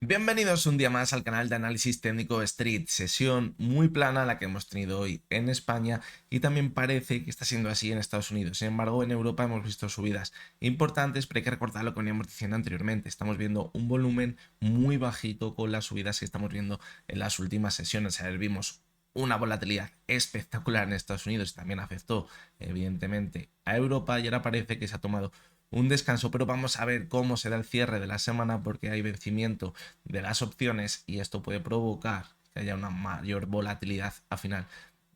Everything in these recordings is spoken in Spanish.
Bienvenidos un día más al canal de análisis técnico Street, sesión muy plana la que hemos tenido hoy en España y también parece que está siendo así en Estados Unidos. Sin embargo, en Europa hemos visto subidas importantes, pero hay que recordar lo que veníamos diciendo anteriormente. Estamos viendo un volumen muy bajito con las subidas que estamos viendo en las últimas sesiones. Ayer vimos una volatilidad espectacular en Estados Unidos y también afectó evidentemente a Europa y ahora parece que se ha tomado un descanso, pero vamos a ver cómo será el cierre de la semana porque hay vencimiento de las opciones y esto puede provocar que haya una mayor volatilidad a final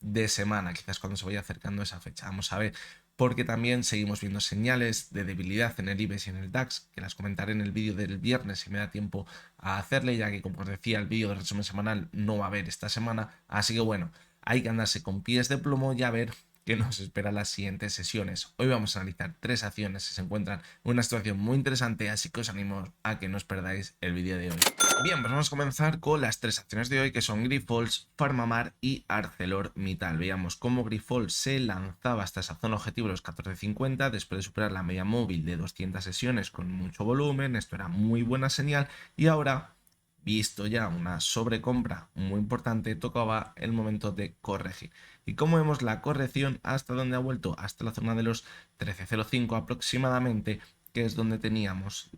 de semana, quizás cuando se vaya acercando esa fecha. Vamos a ver, porque también seguimos viendo señales de debilidad en el IBEX y en el DAX, que las comentaré en el vídeo del viernes si me da tiempo a hacerle, ya que como os decía, el vídeo de resumen semanal no va a haber esta semana, así que bueno, hay que andarse con pies de plomo y a ver que nos espera las siguientes sesiones. Hoy vamos a analizar tres acciones que se encuentran en una situación muy interesante, así que os animo a que no os perdáis el vídeo de hoy. Bien, pues vamos a comenzar con las tres acciones de hoy, que son Grifols, PharmaMar y ArcelorMittal. Veamos cómo Grifols se lanzaba hasta esa zona objetivo de los 14.50 después de superar la media móvil de 200 sesiones con mucho volumen. Esto era muy buena señal y ahora, visto ya una sobrecompra muy importante, tocaba el momento de corregir. Y como vemos, la corrección hasta donde ha vuelto, hasta la zona de los 13.05 aproximadamente, que es donde teníamos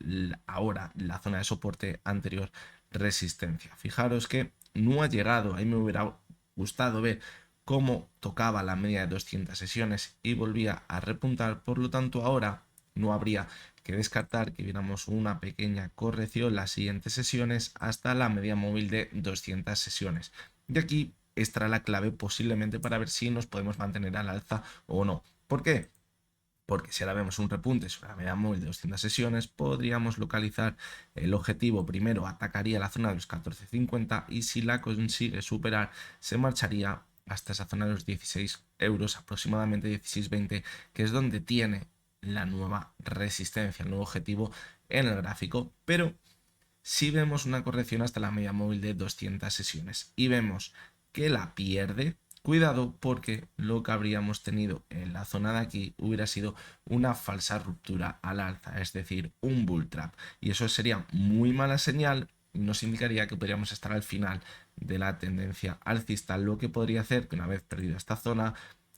ahora la zona de soporte anterior, resistencia. Fijaros que no ha llegado, ahí me hubiera gustado ver cómo tocaba la media de 200 sesiones y volvía a repuntar, por lo tanto ahora no habría que descartar que viéramos una pequeña corrección las siguientes sesiones hasta la media móvil de 200 sesiones. Y aquí estará la clave posiblemente para ver si nos podemos mantener al alza o no. ¿Por qué? Porque si ahora vemos un repunte sobre la media móvil de 200 sesiones, podríamos localizar el objetivo. Primero atacaría la zona de los 14.50 y si la consigue superar, se marcharía hasta esa zona de los 16 euros, aproximadamente 16,20, que es donde tiene la nueva resistencia, el nuevo objetivo en el gráfico. Pero si vemos una corrección hasta la media móvil de 200 sesiones y vemos que la pierde, cuidado porque lo que habríamos tenido en la zona de aquí hubiera sido una falsa ruptura al alza, es decir, un bull trap. Y eso sería muy mala señal y nos indicaría que podríamos estar al final de la tendencia alcista, lo que podría hacer que una vez perdida esta zona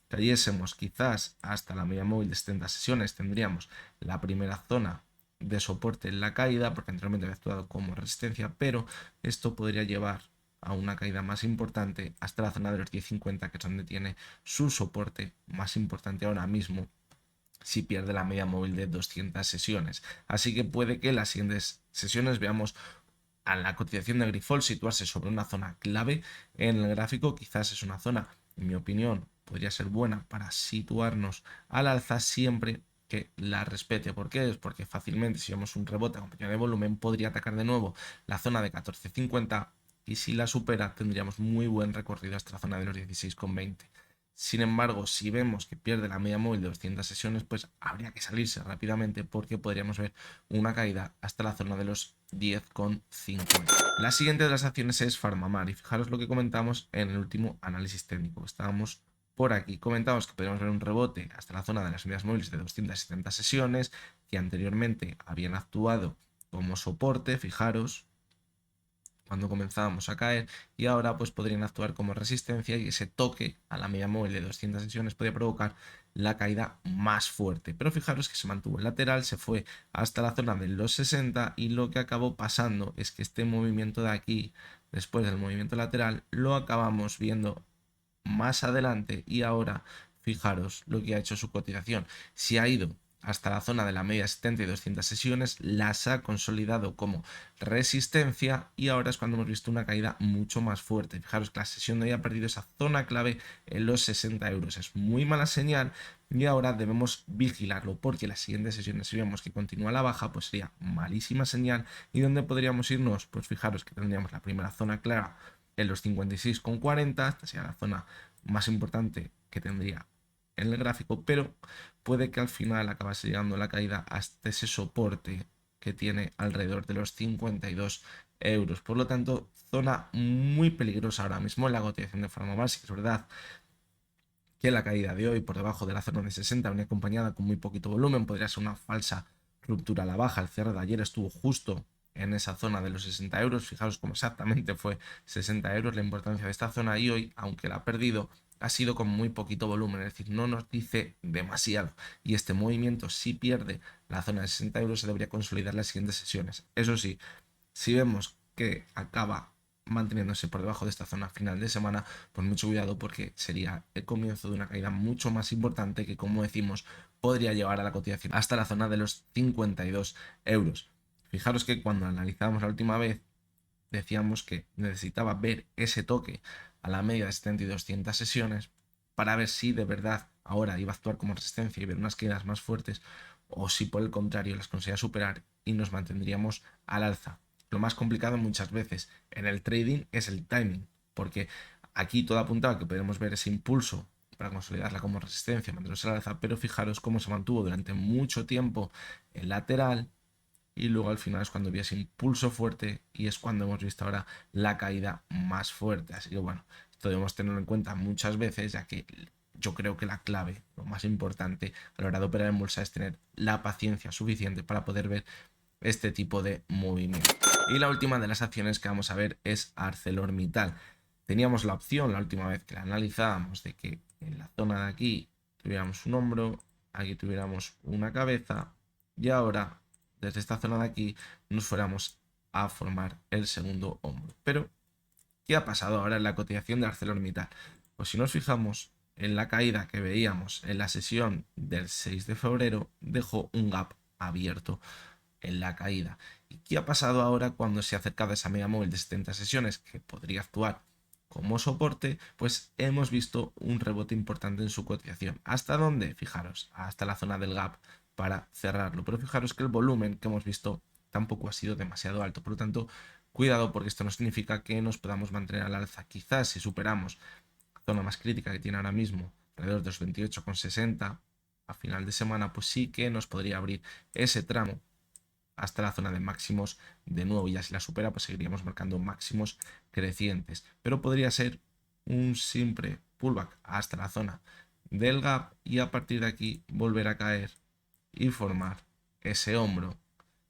cayésemos quizás hasta la media móvil de 70 sesiones, tendríamos la primera zona de soporte en la caída, porque anteriormente había actuado como resistencia, pero esto podría llevar a una caída más importante hasta la zona de los 10.50, que es donde tiene su soporte más importante ahora mismo si pierde la media móvil de 200 sesiones. Así que puede que en las siguientes sesiones veamos a la cotización de Grifols situarse sobre una zona clave en el gráfico. Quizás es una zona, en mi opinión, podría ser buena para situarnos al alza siempre que la respete. ¿Por qué? Es porque fácilmente, si vemos un rebote acompañado de volumen, podría atacar de nuevo la zona de 14.50 y si la supera tendríamos muy buen recorrido hasta la zona de los 16,20. Sin embargo, si vemos que pierde la media móvil de 200 sesiones, pues habría que salirse rápidamente porque podríamos ver una caída hasta la zona de los 10,50. La siguiente de las acciones es PharmaMar y fijaros lo que comentamos en el último análisis técnico. Estábamos por aquí, comentamos que podríamos ver un rebote hasta la zona de las medias móviles de 270 sesiones que anteriormente habían actuado como soporte, fijaros, cuando comenzábamos a caer y ahora pues podrían actuar como resistencia y ese toque a la media móvil de 200 sesiones podría provocar la caída más fuerte. Pero fijaros que se mantuvo el lateral, se fue hasta la zona de los 60 y lo que acabó pasando es que este movimiento de aquí, después del movimiento lateral, lo acabamos viendo más adelante y ahora fijaros lo que ha hecho su cotización. Si ha ido hasta la zona de la media 70 y 200 sesiones, las ha consolidado como resistencia y ahora es cuando hemos visto una caída mucho más fuerte. Fijaros que la sesión de hoy ha perdido esa zona clave en los 60 euros. Es muy mala señal y ahora debemos vigilarlo porque las siguientes sesiones, si vemos que continúa la baja, pues sería malísima señal. ¿Y dónde podríamos irnos? Pues fijaros que tendríamos la primera zona clara en los 56,40, esta sería la zona más importante que tendría en el gráfico, pero puede que al final acabase llegando la caída hasta ese soporte que tiene alrededor de los 52 euros. Por lo tanto, zona muy peligrosa ahora mismo en la cotización de forma básica. Es verdad que la caída de hoy por debajo de la zona de 60 venía acompañada con muy poquito volumen, podría ser una falsa ruptura a la baja. El cierre de ayer estuvo justo en esa zona de los 60 euros. Fijaros cómo exactamente fue 60 euros la importancia de esta zona, y hoy, aunque la ha perdido, ha sido con muy poquito volumen, es decir, no nos dice demasiado, y este movimiento, si pierde la zona de 60 euros, se debería consolidar en las siguientes sesiones. Eso sí, si vemos que acaba manteniéndose por debajo de esta zona final de semana, pues mucho cuidado, porque sería el comienzo de una caída mucho más importante que, como decimos, podría llevar a la cotización hasta la zona de los 52 euros. Fijaros que cuando analizamos la última vez decíamos que necesitaba ver ese toque a la media de 70 y 200 sesiones para ver si de verdad ahora iba a actuar como resistencia y ver unas caídas más fuertes, o si por el contrario las conseguía superar y nos mantendríamos al alza. Lo más complicado muchas veces en el trading es el timing, porque aquí todo apuntaba que podríamos ver ese impulso para consolidarla como resistencia, mantenerse al alza, pero fijaros cómo se mantuvo durante mucho tiempo el lateral, y luego al final es cuando vi ese impulso fuerte, y es cuando hemos visto ahora la caída más fuerte. Así que bueno, esto debemos tenerlo en cuenta muchas veces, ya que yo creo que la clave, lo más importante a la hora de operar en bolsa, es tener la paciencia suficiente para poder ver este tipo de movimiento. Y la última de las acciones que vamos a ver es ArcelorMittal. Teníamos la opción la última vez que la analizábamos de que en la zona de aquí tuviéramos un hombro, aquí tuviéramos una cabeza, y ahora desde esta zona de aquí nos fuéramos a formar el segundo hombro. Pero, ¿qué ha pasado ahora en la cotización de ArcelorMittal? Pues si nos fijamos en la caída que veíamos en la sesión del 6 de febrero, dejó un gap abierto en la caída. ¿Y qué ha pasado ahora cuando se ha acercado a esa media móvil de 70 sesiones, que podría actuar como soporte? Pues hemos visto un rebote importante en su cotización. ¿Hasta dónde? Fijaros, hasta la zona del gap para cerrarlo. Pero fijaros que el volumen que hemos visto tampoco ha sido demasiado alto. Por lo tanto, cuidado, porque esto no significa que nos podamos mantener al alza. Quizás si superamos la zona más crítica que tiene ahora mismo, alrededor de los 28,60, a final de semana, pues sí que nos podría abrir ese tramo hasta la zona de máximos de nuevo, y ya si la supera pues seguiríamos marcando máximos crecientes, pero podría ser un simple pullback hasta la zona del gap, y a partir de aquí volver a caer y formar ese hombro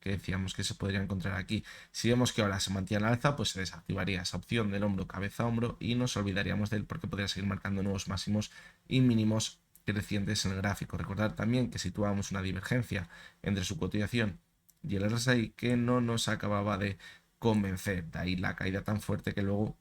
que decíamos que se podría encontrar aquí. Si vemos que ahora se mantiene al alza, pues se desactivaría esa opción del hombro cabeza hombro y nos olvidaríamos de él, porque podría seguir marcando nuevos máximos y mínimos crecientes en el gráfico. Recordar también que situábamos una divergencia entre su cotización y el RSI que no nos acababa de convencer, de ahí la caída tan fuerte que luego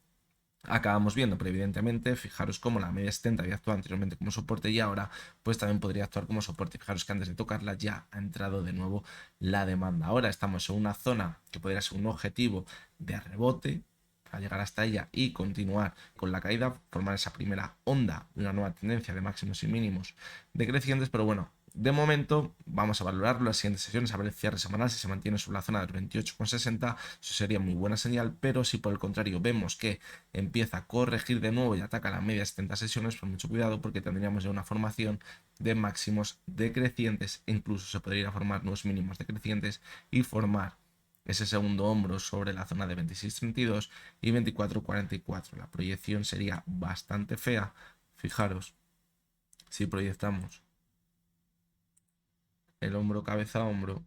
acabamos viendo. Pero evidentemente, fijaros cómo la media 70 había actuado anteriormente como soporte, y ahora pues también podría actuar como soporte. Fijaros que antes de tocarla ya ha entrado de nuevo la demanda. Ahora estamos en una zona que podría ser un objetivo de rebote para llegar hasta ella y continuar con la caída, formar esa primera onda de una nueva tendencia de máximos y mínimos decrecientes. Pero bueno, de momento vamos a valorarlo las siguientes sesiones, a ver el cierre semanal. Si se mantiene sobre la zona del 28,60, eso sería muy buena señal. Pero si por el contrario vemos que empieza a corregir de nuevo y ataca la media de 70 sesiones, pues mucho cuidado, porque tendríamos ya una formación de máximos decrecientes, e incluso se podría ir a formar nuevos mínimos decrecientes y formar ese segundo hombro sobre la zona de 26,32 y 24,44. La proyección sería bastante fea. Fijaros, si proyectamos el hombro cabeza hombro,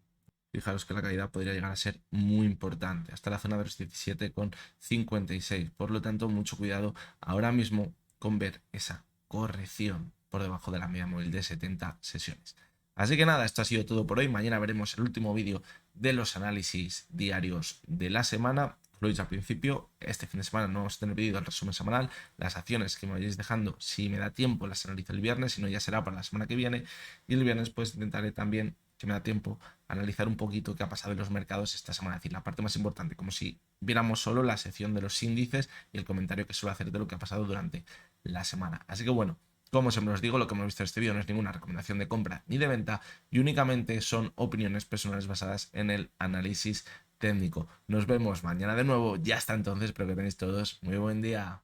fijaros que la caída podría llegar a ser muy importante, hasta la zona de los 17,56. Por lo tanto, mucho cuidado ahora mismo con ver esa corrección por debajo de la media móvil de 70 sesiones. Así que nada, esto ha sido todo por hoy. Mañana veremos el último vídeo de los análisis diarios de la semana. Lo he dicho al principio, este fin de semana no vamos a tener vídeo del resumen semanal. Las acciones que me vayáis dejando, si me da tiempo, las analizo el viernes, si no ya será para la semana que viene. Y el viernes pues intentaré también, si me da tiempo, analizar un poquito qué ha pasado en los mercados esta semana. Es decir, la parte más importante, como si viéramos solo la sección de los índices y el comentario que suelo hacer de lo que ha pasado durante la semana. Así que bueno, como siempre os digo, lo que hemos visto en este vídeo no es ninguna recomendación de compra ni de venta, y únicamente son opiniones personales basadas en el análisis técnico. Nos vemos mañana de nuevo. Ya hasta entonces, espero que tenéis todos muy buen día.